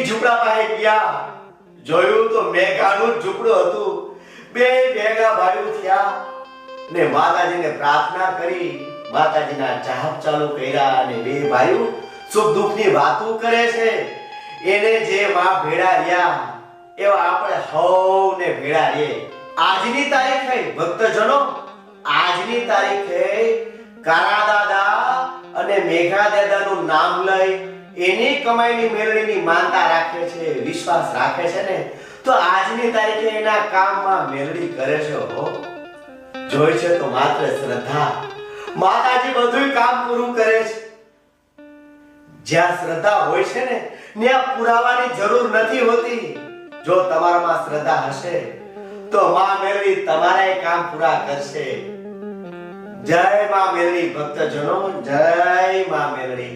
ઝૂંપડા પાસે ગયા, જોયું તો મેઘાનું જ ઝૂંપડું હતું. બે ભેગા ભાઈઓ થયા ને માતાજીને પ્રાર્થના કરી, માતાજીના જાપ ચાલુ કર્યા અને બે ભાઈઓ સુખ દુઃખની વાતો કરે છે. એને જે માં ભેળા રહ્યા એવા આપણે સૌને ભેળા રે. આજની તારીખે ભક્તજનો, આજની તારીખે કારા દાદા અને મેઘા દાદાનું નામ લઈ એની કમાઈની મેળવીની માનતા રાખે છે, વિશ્વાસ રાખે છે ને, તો આજની તારીખે એના કામમાં મેળવી કરે છે. હો જોઈ છે તો માત્ર શ્રદ્ધા, માતાજી બધું કામ પૂરું કરે છે. જ્યાં શ્રદ્ધા હોય છે ને ત્યાં પુરાવાની જરૂર નથી હોતી. જો તમારામાં શ્રદ્ધા હશે તો માં મેળવી તમારા કામ પૂરા કરશે. જય માં મેળવી ભક્તજનો, જય માં મેળવી.